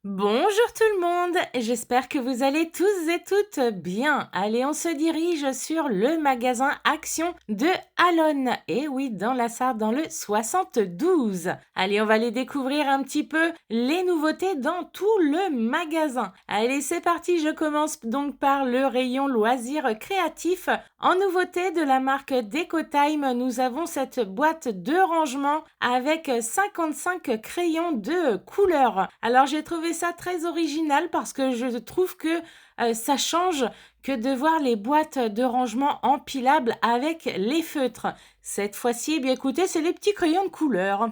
Bonjour tout le monde, j'espère que vous allez tous et toutes bien. Allez, on se dirige sur le magasin Action de Alonne. Et oui, dans la Sarthe, dans le 72. Allez, on va aller découvrir un petit peu les nouveautés dans tout le magasin. Allez, c'est parti, je commence donc par le rayon loisirs créatifs. En nouveauté de la marque DecoTime, nous avons cette boîte de rangement avec 55 crayons de couleur. Alors j'ai trouvé ça très original parce que je trouve que ça change que de voir les boîtes de rangement empilables avec les feutres. Cette fois-ci, eh bien écoutez, c'est les petits crayons de couleur.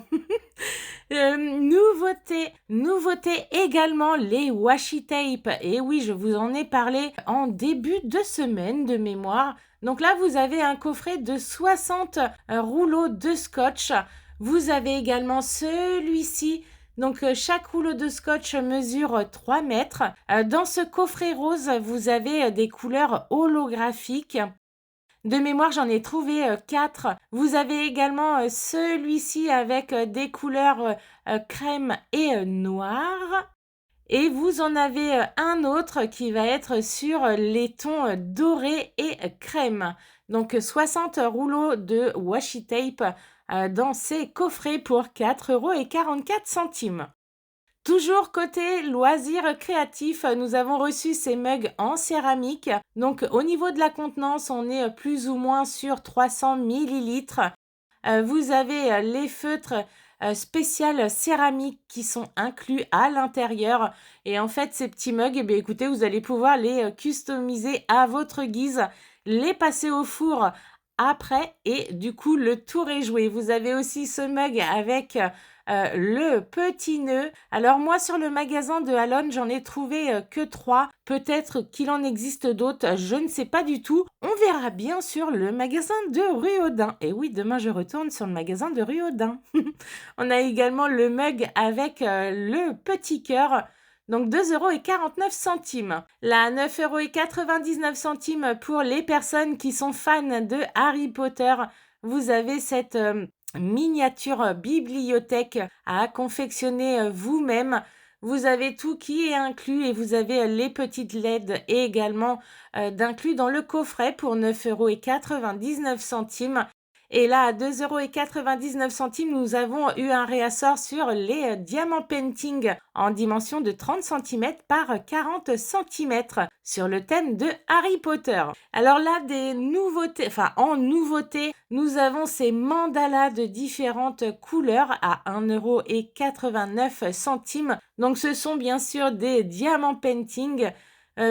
Nouveauté également, les washi tape. Et oui, je vous en ai parlé en début de semaine de mémoire. Donc là, vous avez un coffret de 60 rouleaux de scotch. Vous avez également celui-ci. Donc chaque rouleau de scotch mesure 3 mètres. Dans ce coffret rose, vous avez des couleurs holographiques. De mémoire, j'en ai trouvé 4. Vous avez également celui-ci avec des couleurs crème et noir. Et vous en avez un autre qui va être sur les tons dorés et crème. Donc 60 rouleaux de washi tape dans ces coffrets pour 4,44 €. Toujours côté loisirs créatifs, nous avons reçu ces mugs en céramique. Donc au niveau de la contenance, on est plus ou moins sur 300 millilitres. Vous avez les feutres spécial céramique qui sont inclus à l'intérieur. Et en fait, ces petits mugs, eh bien, écoutez, vous allez pouvoir les customiser à votre guise, les passer au four après et du coup, le tour est joué. Vous avez aussi ce mug avec le petit nœud. Alors moi, sur le magasin de Alonne, j'en ai trouvé que 3. Peut-être qu'il en existe d'autres, je ne sais pas du tout. On verra bien sur le magasin de rue Audin. Et oui, demain, je retourne sur le magasin de rue Audin. On a également le mug avec le petit cœur. Donc 2,49 €. Là, 9,99 € pour les personnes qui sont fans de Harry Potter. Vous avez cette miniature bibliothèque à confectionner vous-même. Vous avez tout qui est inclus et vous avez les petites LED également d'inclus dans le coffret pour 9,99 €. Et là, à 2,99 €, nous avons eu un réassort sur les diamants painting en dimension de 30 cm par 40 cm sur le thème de Harry Potter. Alors là, en nouveauté, nous avons ces mandalas de différentes couleurs à 1,89 €. Donc ce sont bien sûr des diamants painting.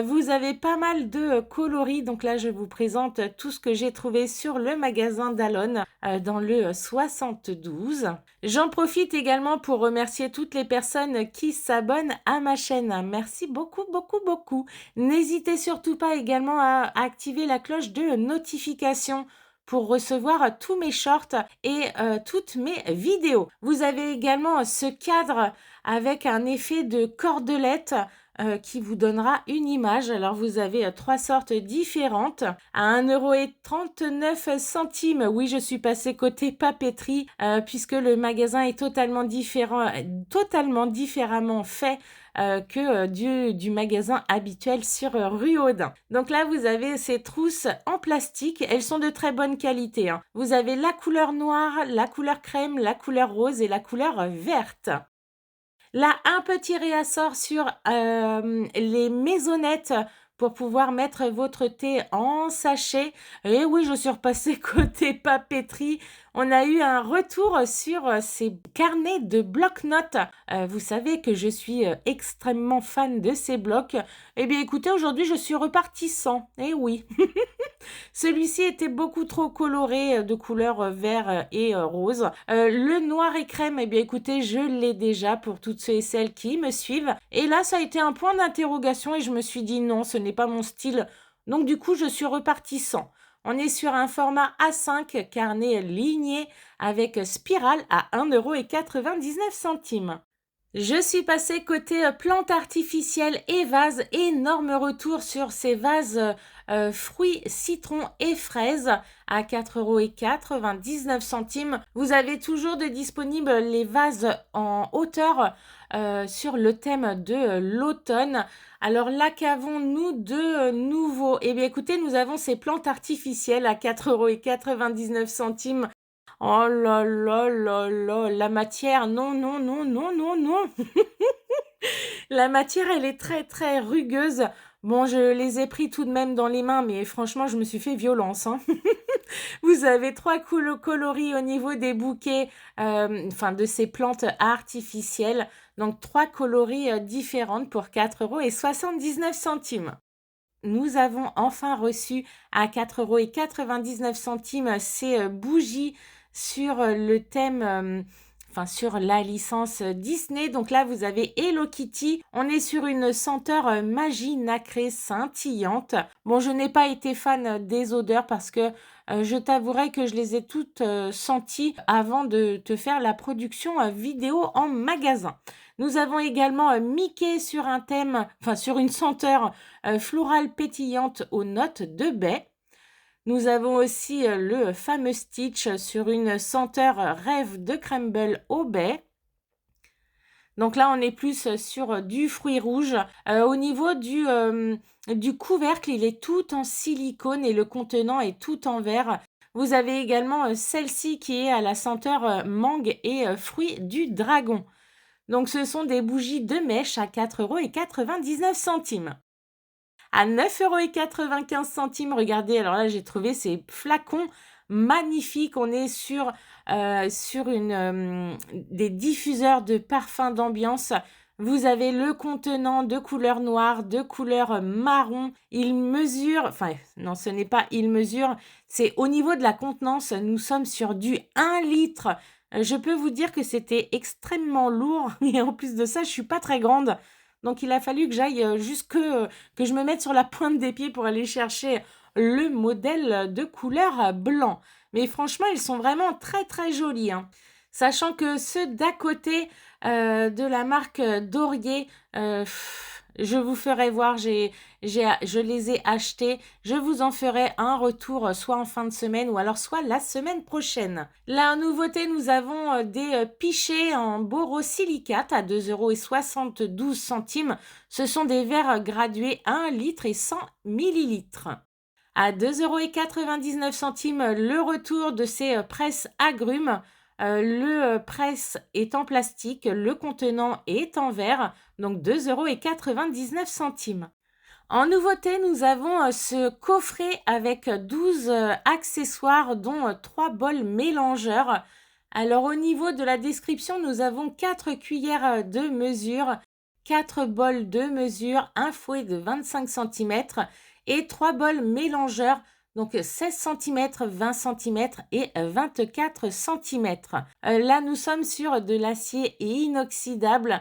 Vous avez pas mal de coloris, donc là je vous présente tout ce que j'ai trouvé sur le magasin d'Alonne dans le 72. J'en profite également pour remercier toutes les personnes qui s'abonnent à ma chaîne. Merci beaucoup, beaucoup, beaucoup. N'hésitez surtout pas également à activer la cloche de notification pour recevoir tous mes shorts et toutes mes vidéos. Vous avez également ce cadre avec un effet de cordelette qui vous donnera une image. Alors vous avez 3 sortes différentes à 1,39 €. Oui, je suis passée côté papeterie puisque le magasin est totalement différemment fait que du magasin habituel sur rue Audin. Donc là, vous avez ces trousses en plastique. Elles sont de très bonne qualité. Vous avez la couleur noire, la couleur crème, la couleur rose et la couleur verte. Là, un petit réassort sur les maisonnettes pour pouvoir mettre votre thé en sachet. Et oui, je suis repassée côté papeterie. On a eu un retour sur ces carnets de bloc-notes. Vous savez que je suis extrêmement fan de ces blocs. Eh bien, écoutez, aujourd'hui, je suis repartie sans. Eh oui. Celui-ci était beaucoup trop coloré de couleur vert et rose. Le noir et crème, eh bien écoutez, je l'ai déjà pour toutes ceux et celles qui me suivent. Et là, ça a été un point d'interrogation et je me suis dit non, ce n'est pas mon style. Donc du coup, je suis repartie sans. On est sur un format A5 carnet ligné avec spirale à 1,99 €. Je suis passée côté plantes artificielles et vases. Énorme retour sur ces vases fruits, citrons et fraises à 4,99 €. Vous avez toujours de disponibles les vases en hauteur sur le thème de l'automne. Alors là, qu'avons-nous de nouveau? Eh bien écoutez, nous avons ces plantes artificielles à 4,99 €. Oh là là là là, la matière, non, non, non, non, non, non. La matière, elle est très, très rugueuse. Bon, je les ai pris tout de même dans les mains, mais franchement, je me suis fait violence, hein. Vous avez 3 coloris au niveau des bouquets, enfin de ces plantes artificielles. Donc 3 coloris différentes pour 4,79 €. Nous avons enfin reçu à 4,99 € ces bougies sur le thème, enfin sur la licence Disney. Donc là, vous avez Hello Kitty. On est sur une senteur magie nacrée scintillante. Bon, je n'ai pas été fan des odeurs parce que je t'avouerai que je les ai toutes senties avant de te faire la production vidéo en magasin. Nous avons également Mickey sur un thème, enfin sur une senteur florale pétillante aux notes de baie. Nous avons aussi le fameux Stitch sur une senteur rêve de crumble au baie. Donc là, on est plus sur du fruit rouge. Au niveau du couvercle, il est tout en silicone et le contenant est tout en verre. Vous avez également celle-ci qui est à la senteur mangue et fruits du dragon. Donc ce sont des bougies de mèche à 4,99 €. À 9,95 €, regardez, alors là j'ai trouvé ces flacons magnifiques. On est sur des diffuseurs de parfums d'ambiance. Vous avez le contenant de couleur noire, de couleur marron. Il mesure, enfin non, ce n'est pas il mesure, c'est au niveau de la contenance, nous sommes sur du 1 litre. Je peux vous dire que c'était extrêmement lourd et en plus de ça, je suis pas très grande. Donc il a fallu que j'aille que je me mette sur la pointe des pieds pour aller chercher le modèle de couleur blanc. Mais franchement, ils sont vraiment très très jolis, hein. Sachant que ceux d'à côté de la marque Dorier, je vous ferai voir, je les ai achetés. Je vous en ferai un retour soit en fin de semaine ou alors soit la semaine prochaine. La nouveauté, nous avons des pichets en borosilicate à 2,72 €. Ce sont des verres gradués 1 litre et 100 millilitres. À 2,99 € le retour de ces presses agrumes. Le presse est en plastique, le contenant est en verre, donc 2,99 €. En nouveauté, nous avons ce coffret avec 12 accessoires, dont 3 bols mélangeurs. Alors au niveau de la description, nous avons 4 cuillères de mesure, 4 bols de mesure, un fouet de 25 cm et 3 bols mélangeurs, donc 16 cm, 20 cm et 24 cm. Là, nous sommes sur de l'acier inoxydable.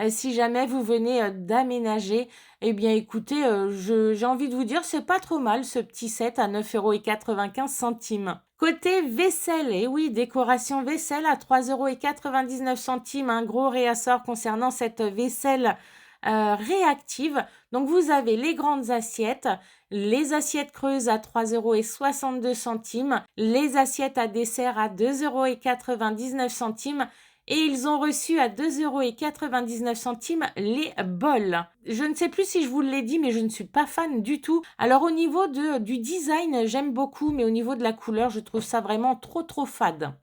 Si jamais vous venez d'aménager, eh bien écoutez, j'ai envie de vous dire, c'est pas trop mal ce petit set à 9,95 €. Côté vaisselle, et oui, décoration vaisselle à 3,99 €, un gros réassort concernant cette vaisselle réactive. Donc vous avez les grandes assiettes, les assiettes creuses à 3,62 €, les assiettes à dessert à 2,99 € et ils ont reçu à 2,99 € les bols. Je ne sais plus si je vous l'ai dit, mais je ne suis pas fan du tout. Alors au niveau du design, j'aime beaucoup, mais au niveau de la couleur, je trouve ça vraiment trop fade.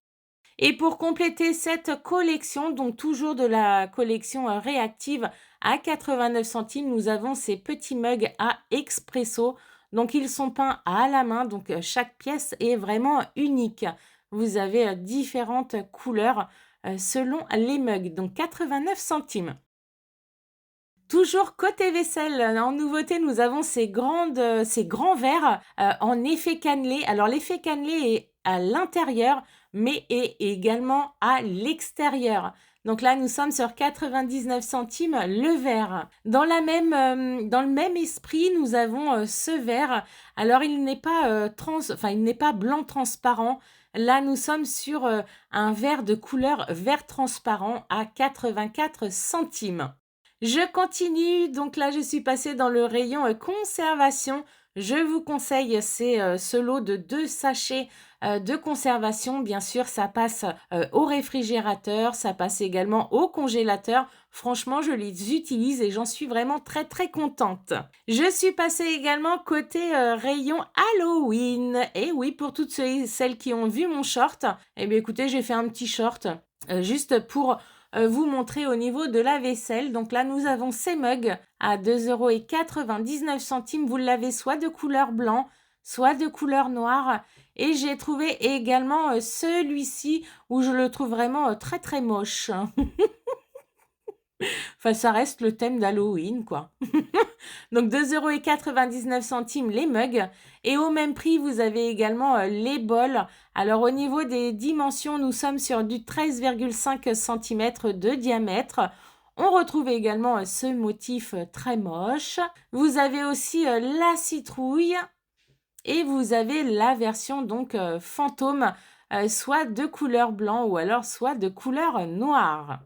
Et pour compléter cette collection, donc toujours de la collection réactive à 89 centimes, nous avons ces petits mugs à expresso. Donc ils sont peints à la main, donc chaque pièce est vraiment unique. Vous avez différentes couleurs selon les mugs, donc 89 centimes. Toujours côté vaisselle, en nouveauté, nous avons ces grands verres en effet cannelé. Alors l'effet cannelé est à l'intérieur, mais est également à l'extérieur. Donc là, nous sommes sur 99 centimes le verre. Dans le même esprit, nous avons ce verre. Alors il n'est pas il n'est pas blanc transparent, Là, nous sommes sur un verre de couleur vert transparent à 84 centimes. Je continue, donc là, je suis passée dans le rayon conservation. Je vous conseille ce lot de 2 sachets de conservation. Bien sûr, ça passe au réfrigérateur, ça passe également au congélateur. Franchement, je les utilise et j'en suis vraiment très très contente. Je suis passée également côté rayon Halloween. Et oui, pour toutes celles qui ont vu mon short, eh bien écoutez, j'ai fait un petit short juste pour vous montrer au niveau de la vaisselle. Donc là, nous avons ces mugs à 2,99 €. Vous l'avez soit de couleur blanc, soit de couleur noire. Et j'ai trouvé également celui-ci où je le trouve vraiment très très moche. Enfin, ça reste le thème d'Halloween, quoi. Donc 2,99 € les mugs. Et au même prix, vous avez également les bols. Alors au niveau des dimensions, nous sommes sur du 13,5 cm de diamètre. On retrouve également ce motif très moche. Vous avez aussi la citrouille. Et vous avez la version donc fantôme, soit de couleur blanc ou alors soit de couleur noire.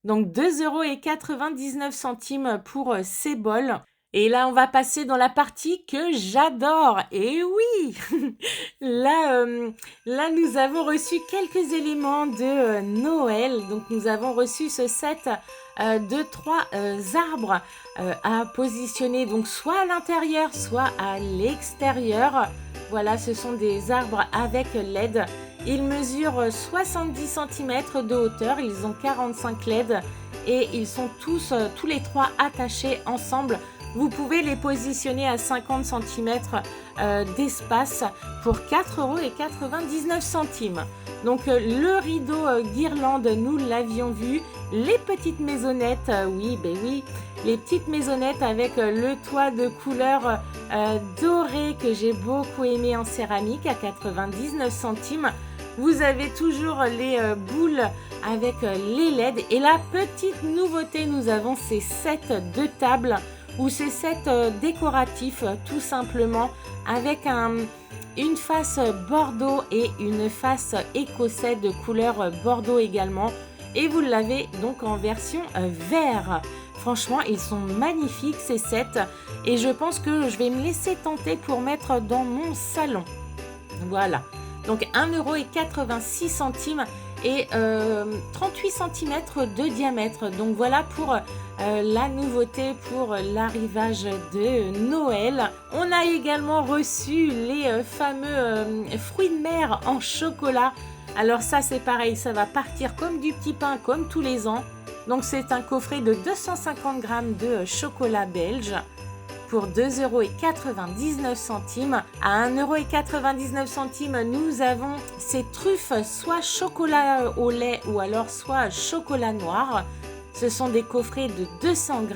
Donc 2,99 € pour ces bols. Et là, on va passer dans la partie que j'adore. Et oui, là, nous avons reçu quelques éléments de Noël. Donc, nous avons reçu ce set de 3 arbres à positionner donc soit à l'intérieur, soit à l'extérieur. Voilà, ce sont des arbres avec LED. Ils mesurent 70 cm de hauteur, ils ont 45 LED et ils sont tous les 3 attachés ensemble. Vous pouvez les positionner à 50 cm d'espace pour 4,99 €. Donc le rideau guirlande, nous l'avions vu. Les petites maisonnettes, oui, les petites maisonnettes avec le toit de couleur dorée que j'ai beaucoup aimé en céramique à 99 centimes. Vous avez toujours les boules avec les LED. Et la petite nouveauté, nous avons ces sets de tables ou ces sets décoratifs tout simplement avec une face bordeaux et une face écossais de couleur bordeaux également. Et vous l'avez donc en version vert. Franchement, ils sont magnifiques ces sets et je pense que je vais me laisser tenter pour mettre dans mon salon. Voilà. Donc 1,86 € et 38 cm de diamètre. Donc voilà pour la nouveauté pour l'arrivage de Noël. On a également reçu les fameux fruits de mer en chocolat. Alors ça c'est pareil, ça va partir comme du petit pain comme tous les ans. Donc c'est un coffret de 250 g de chocolat belge pour 2,99 €. À 1,99 €, nous avons ces truffes soit chocolat au lait ou alors soit chocolat noir. Ce sont des coffrets de 200 g.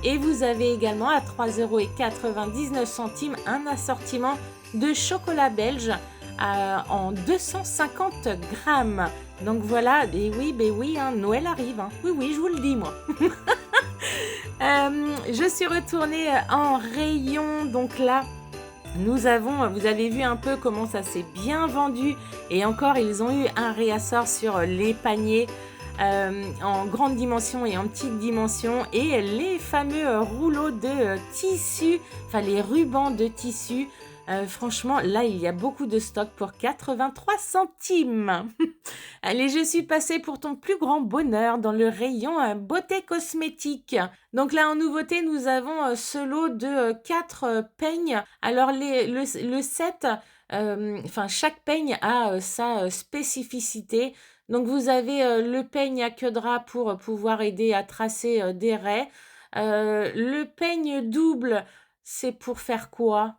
Et vous avez également à 3,99 € un assortiment de chocolat belge en 250 g. Donc voilà, et oui, hein, Noël arrive. Hein. Oui, je vous le dis moi. Je suis retournée en rayon, donc là, vous avez vu un peu comment ça s'est bien vendu et encore, ils ont eu un réassort sur les paniers en grande dimension et en petite dimension et les fameux rouleaux de tissu, enfin les rubans de tissu. Franchement, là, il y a beaucoup de stock pour 83 centimes. Allez, je suis passée pour ton plus grand bonheur dans le rayon beauté cosmétique. Donc là, en nouveauté, nous avons ce lot de 4 peignes. Alors, le set, chaque peigne a sa spécificité. Donc, vous avez le peigne à queue de rat pour pouvoir aider à tracer des raies. Le peigne double, c'est pour faire quoi?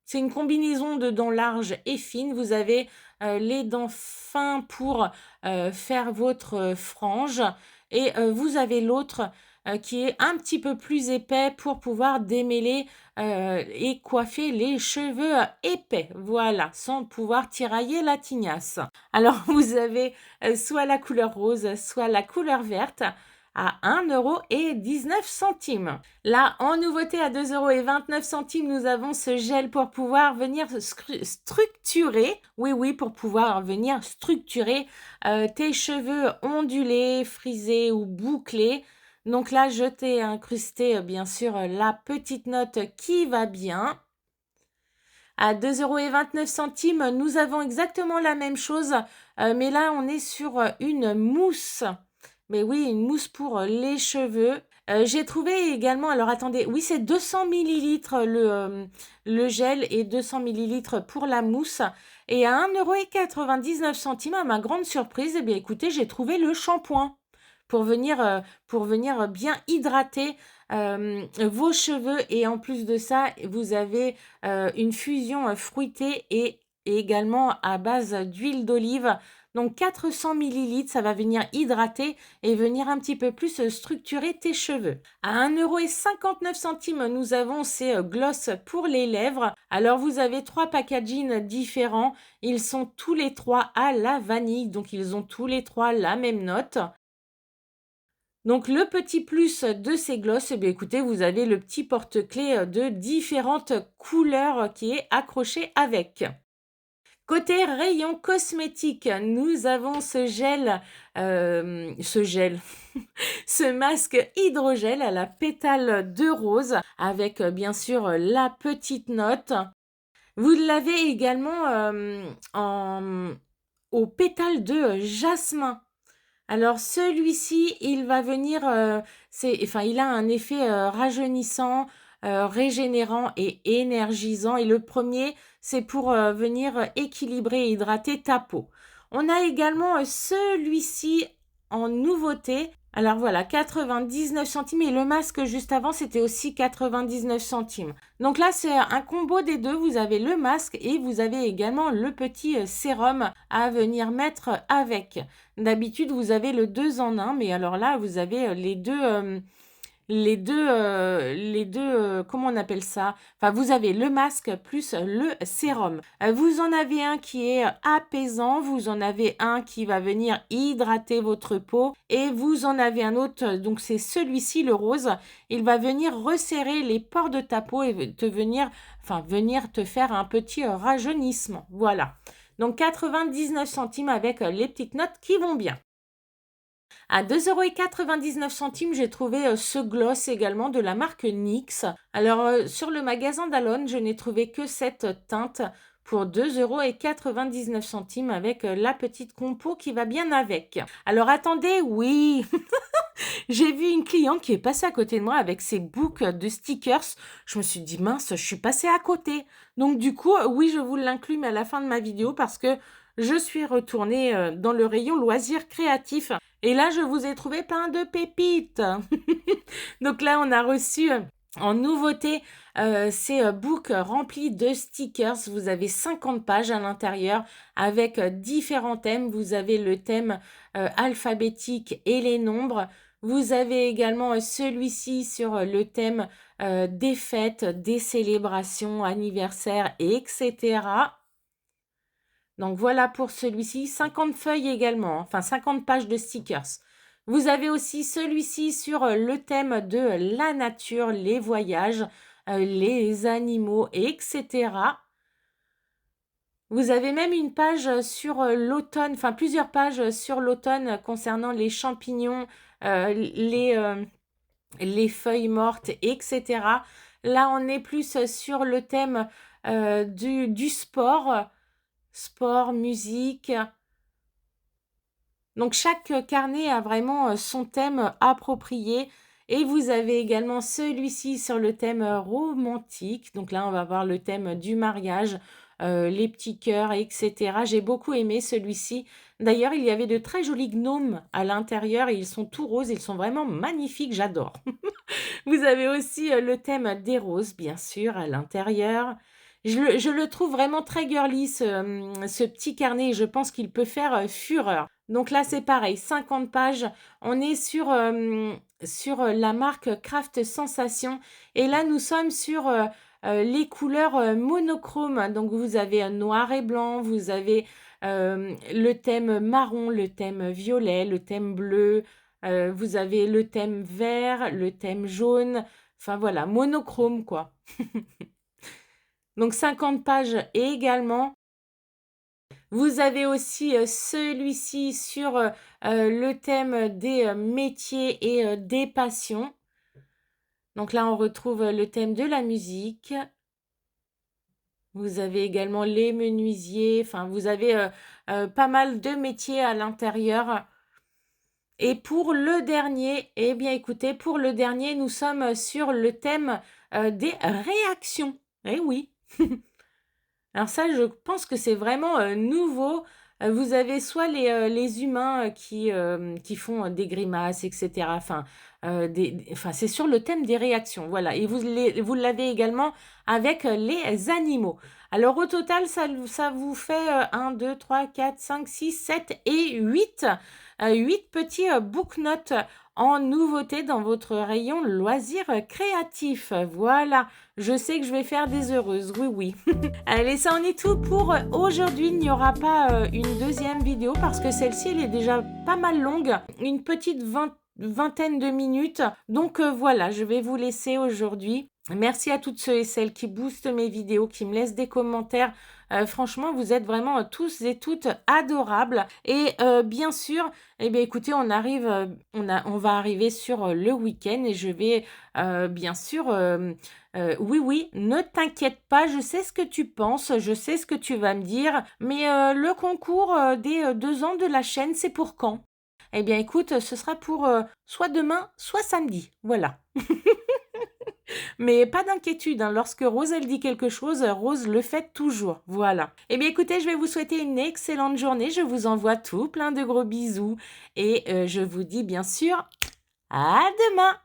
C'est une combinaison de dents larges et fines. Vous avez les dents fins pour faire votre frange et vous avez l'autre qui est un petit peu plus épais pour pouvoir démêler et coiffer les cheveux épais. Voilà, sans pouvoir tirailler la tignasse. Alors, vous avez soit la couleur rose, soit la couleur verte. à 1,19 €. Là, en nouveauté à 2,29 €, nous avons ce gel pour pouvoir venir structurer, oui, pour pouvoir venir structurer tes cheveux ondulés, frisés ou bouclés. Donc là, je t'ai incrusté, bien sûr, la petite note qui va bien. À 2,29 €, nous avons exactement la même chose, mais là, on est sur une mousse. Mais oui, une mousse pour les cheveux. J'ai trouvé également, alors attendez, oui, c'est 200 millilitres le gel et 200 millilitres pour la mousse. Et à 1,99 €, à ma grande surprise, eh bien, écoutez, j'ai trouvé le shampoing pour venir bien hydrater vos cheveux. Et en plus de ça, vous avez une fusion fruitée et également à base d'huile d'olive. Donc 400 millilitres, ça va venir hydrater et venir un petit peu plus structurer tes cheveux. À 1,59 €, nous avons ces gloss pour les lèvres. Alors vous avez 3 packagings différents. Ils sont tous les 3 à la vanille, donc ils ont tous les 3 la même note. Donc le petit plus de ces glosses, eh bien, écoutez, vous avez le petit porte-clés de différentes couleurs qui est accroché avec. Côté rayon cosmétique, nous avons ce gel, ce masque hydrogel à la pétale de rose avec bien sûr la petite note. Vous l'avez également au pétale de jasmin. Alors celui-ci, il va venir, il a un effet rajeunissant, régénérant et énergisant. Et le premier, c'est pour venir équilibrer et hydrater ta peau. On a également celui-ci en nouveauté. Alors voilà, 99 € et le masque juste avant, c'était aussi 99 €. Donc là, c'est un combo des deux. Vous avez le masque et vous avez également le petit sérum à venir mettre avec. D'habitude, vous avez le 2 en 1, mais alors là, vous avez comment on appelle ça? Enfin, vous avez le masque plus le sérum. Vous en avez un qui est apaisant, vous en avez un qui va venir hydrater votre peau et vous en avez un autre, donc c'est celui-ci, le rose. Il va venir resserrer les pores de ta peau et venir te faire un petit rajeunissement. Voilà. Donc 99 € avec les petites notes qui vont bien. À 2,99 €, j'ai trouvé ce gloss également de la marque NYX. Alors, sur le magasin d'Alone, je n'ai trouvé que cette teinte pour 2,99 € avec la petite compo qui va bien avec. Alors, attendez, oui, j'ai vu une cliente qui est passée à côté de moi avec ses boucles de stickers. Je me suis dit, mince, je suis passée à côté. Donc, du coup, oui, je vous l'inclus, mais à la fin de ma vidéo parce que je suis retournée dans le rayon loisirs créatifs. Et là, je vous ai trouvé plein de pépites. Donc là, on a reçu en nouveauté ces books remplis de stickers. Vous avez 50 pages à l'intérieur avec différents thèmes. Vous avez le thème alphabétique et les nombres. Vous avez également celui-ci sur le thème des fêtes, des célébrations, anniversaires, etc. Donc voilà pour celui-ci, 50 feuilles également, enfin 50 pages de stickers. Vous avez aussi celui-ci sur le thème de la nature, les voyages, les animaux, etc. Vous avez même une page sur l'automne, enfin plusieurs pages sur l'automne concernant les champignons, les feuilles mortes, etc. Là, on est plus sur le thème du sport, musique. Donc chaque carnet a vraiment son thème approprié. Et vous avez également celui-ci sur le thème romantique. Donc là, on va voir le thème du mariage, les petits cœurs, etc. J'ai beaucoup aimé celui-ci. D'ailleurs, il y avait de très jolis gnomes à l'intérieur et ils sont tout roses. Ils sont vraiment magnifiques, j'adore. Vous avez aussi le thème des roses, bien sûr, à l'intérieur. Je le trouve vraiment très girly, ce petit carnet. Et je pense qu'il peut faire fureur. Donc là, c'est pareil, 50 pages. On est sur la marque Craft Sensation. Et là, nous sommes sur les couleurs monochromes. Donc, vous avez noir et blanc, vous avez le thème marron, le thème violet, le thème bleu, Vous avez le thème vert, le thème jaune, enfin voilà, monochrome quoi. Donc 50 pages également. Vous avez aussi celui-ci sur le thème des métiers et des passions. Donc là, on retrouve le thème de la musique. Vous avez également les menuisiers. Enfin, vous avez pas mal de métiers à l'intérieur. Et pour le dernier, eh bien écoutez, pour le dernier, nous sommes sur le thème des réactions. Eh oui. Alors ça, je pense que c'est vraiment nouveau. Vous avez soit les humains qui font des grimaces, etc. Enfin, enfin, c'est sur le thème des réactions. Voilà. Et vous l'avez également avec les animaux. Alors au total, ça vous fait 1, 2, 3, 4, 5, 6, 7 et 8. 8 petits book notes en nouveauté dans votre rayon loisirs créatifs. Voilà. Je sais que je vais faire des heureuses. Oui, oui. Allez, ça en est tout pour aujourd'hui. Il n'y aura pas une deuxième vidéo parce que celle-ci, elle est déjà pas mal longue. Une petite vingtaine de minutes. Donc voilà, je vais vous laisser aujourd'hui. Merci à toutes ceux et celles qui boostent mes vidéos, qui me laissent des commentaires. Franchement, vous êtes vraiment tous et toutes adorables. Et bien sûr, eh bien, écoutez, on va arriver sur le week-end et je vais bien sûr... oui, oui, ne t'inquiète pas, je sais ce que tu penses, je sais ce que tu vas me dire, mais le concours des 2 ans de la chaîne, c'est pour quand? Eh bien, écoute, ce sera pour soit demain, soit samedi. Voilà. Mais pas d'inquiétude, hein, lorsque Rose, elle dit quelque chose, Rose le fait toujours. Voilà. Eh bien, écoutez, je vais vous souhaiter une excellente journée. Je vous envoie tout plein de gros bisous. Et je vous dis bien sûr à demain.